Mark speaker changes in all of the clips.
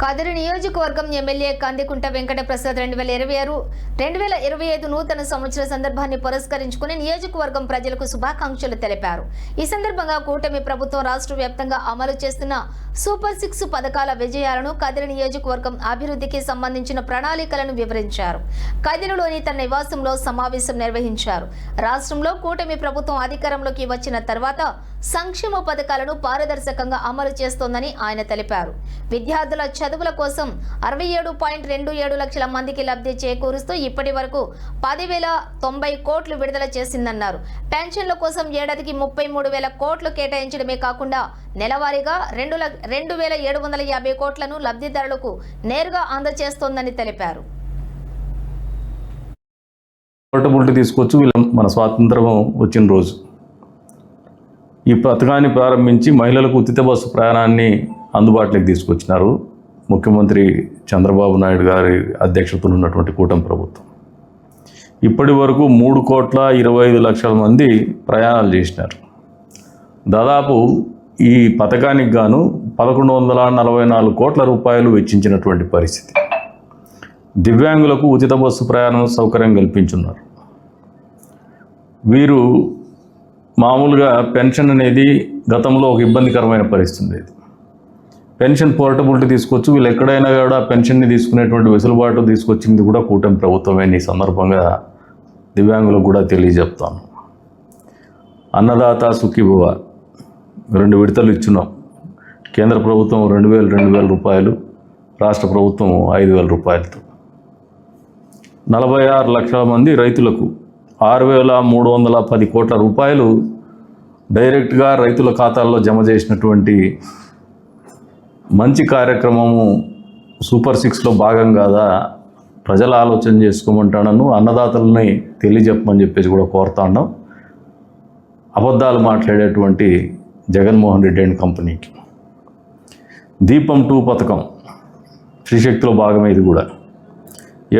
Speaker 1: కదిరి నియోజకవర్గం ఎమ్మెల్యే కందికుంట వెంకట ప్రసాద్ 2026-2025 నూతన సంవత్సర సందర్భాన్ని పురస్కరించుకుని నియోజకవర్గం ప్రజలకు శుభాకాంక్షలు తెలిపారు. ఈ సందర్భంగా కూటమి ప్రభుత్వం రాష్ట్ర వ్యాప్తంగా అమలు చేస్తున్న సూపర్ 6 పథకాల విజయాలను, కదిరి నియోజకవర్గం అభివృద్ధికి సంబంధించిన ప్రణాళికలను వివరించారు. కదిరిలోని తన నివాసంలో సమావేశం నిర్వహించారు. రాష్ట్రంలో కూటమి ప్రభుత్వం అధికారంలోకి వచ్చిన తర్వాత సంక్షేమ పథకాలను పారదర్శకంగా అమలు చేస్తోందని ఆయన తెలిపారు. విద్యార్థుల చదువుల కోసం 67.27 లక్షల మందికి లబ్ధి చేకూరుస్తూ ఇప్పటి వరకు 10,090 కోట్లు విడుదల చేసిందన్నారు. పెన్షన్ల కోసం ఏడాదికి 33,000 కోట్లు కేటాయించడమే కాకుండా నెలవారీగా 2,750 కోట్లను లబ్ధిదారులకు నేరుగా అందజేస్తోందని తెలిపారు.
Speaker 2: పోర్టబిలిటీ తీసుకొచ్చి మన స్వాతంత్రం వచ్చిన రోజు ఈ పథకాన్ని ప్రారంభించి మహిళలకు ఉచిత బస్సు ప్రయాణాన్ని అందుబాటులోకి తీసుకొచ్చినారు. ముఖ్యమంత్రి చంద్రబాబు నాయుడు గారి అధ్యక్షతలో ఉన్నటువంటి కూటమి ప్రభుత్వం ఇప్పటి వరకు 3,25,00,000 మంది ప్రయాణాలు చేసినారు. దాదాపు ఈ పథకానికి గాను 1,144 కోట్ల రూపాయలు వెచ్చించినటువంటి పరిస్థితి. దివ్యాంగులకు ఉచిత బస్సు ప్రయాణం సౌకర్యం కల్పించున్నారు. వీరు మామూలుగా పెన్షన్ అనేది గతంలో ఒక ఇబ్బందికరమైన పరిస్థితి ఉండేది. పెన్షన్ పోర్టబిలిటీ తీసుకొచ్చి వీళ్ళు ఎక్కడైనా కూడా పెన్షన్ని తీసుకునేటువంటి వెసులుబాటు తీసుకొచ్చింది కూడా కూటమి ప్రభుత్వమే. ఈ సందర్భంగా దివ్యాంగులకు కూడా తెలియజెప్తాను. అన్నదాత సుఖీభవ 2 విడతలు ఇచ్చున్నాం. కేంద్ర ప్రభుత్వం 2,000 రూపాయలు, రాష్ట్ర ప్రభుత్వం 5,000 రూపాయలతో 46 లక్షల మంది రైతులకు 6,310 కోట్ల రూపాయలు డైరెక్ట్గా రైతుల ఖాతాల్లో జమ చేసినటువంటి మంచి కార్యక్రమము సూపర్ 6లో భాగం కాదా? ప్రజలు ఆలోచన చేసుకోమంటాను. అన్నదాతలని తెలియజెప్పమని చెప్పేసి కూడా కోరుతా ఉన్నాం. అబద్ధాలు మాట్లాడేటువంటి జగన్మోహన్ రెడ్డి అండ్ కంపెనీకి దీపం 2 పథకం శ్రీశక్తిలో భాగమే. ఇది కూడా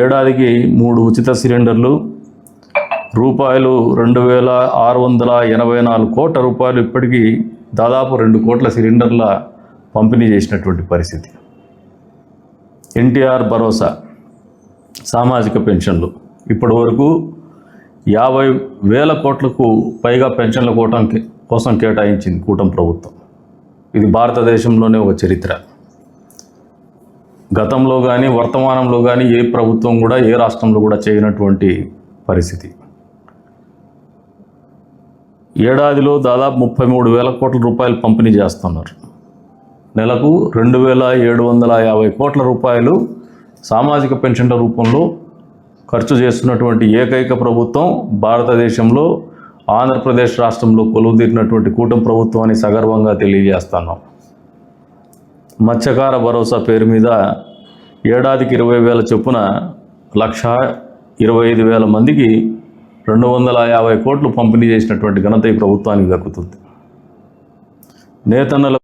Speaker 2: ఏడాదికి 3 ఉచిత సిలిండర్లు, రూపాయలు 2,684 కోట్ల రూపాయలు, ఇప్పటికీ దాదాపు 2 కోట్ల సిలిండర్ల పంపిణీ చేసినటువంటి పరిస్థితి. ఎన్టీఆర్ భరోసా సామాజిక పెన్షన్లు ఇప్పటి వరకు 50,000 కోట్లకు పైగా పెన్షన్ల కోసం కేటాయించింది కూటమి ప్రభుత్వం. ఇది భారతదేశంలోనే ఒక చరిత్ర. గతంలో కానీ వర్తమానంలో కానీ ఏ ప్రభుత్వం కూడా ఏ రాష్ట్రంలో కూడా చేయనటువంటి పరిస్థితి. ఏడాదిలో దాదాపు 33,000 కోట్ల రూపాయలు పంపిణీ చేస్తున్నారు. నెలకు 2,750 కోట్ల రూపాయలు సామాజిక పెన్షన్ల రూపంలో ఖర్చు చేస్తున్నటువంటి ఏకైక ప్రభుత్వం భారతదేశంలో ఆంధ్రప్రదేశ్ రాష్ట్రంలో కొలువుదీరినటువంటి కూటమి ప్రభుత్వం అని సగర్వంగా తెలియజేస్తున్నాం. మత్స్యకార భరోసా పేరు మీద ఏడాదికి 20,000 చొప్పున 1,25,000 మందికి 250 కోట్లు పంపిణీ చేసినటువంటి ఘనత ఈ ప్రభుత్వానికి దక్కుతుంది. నేతన్నల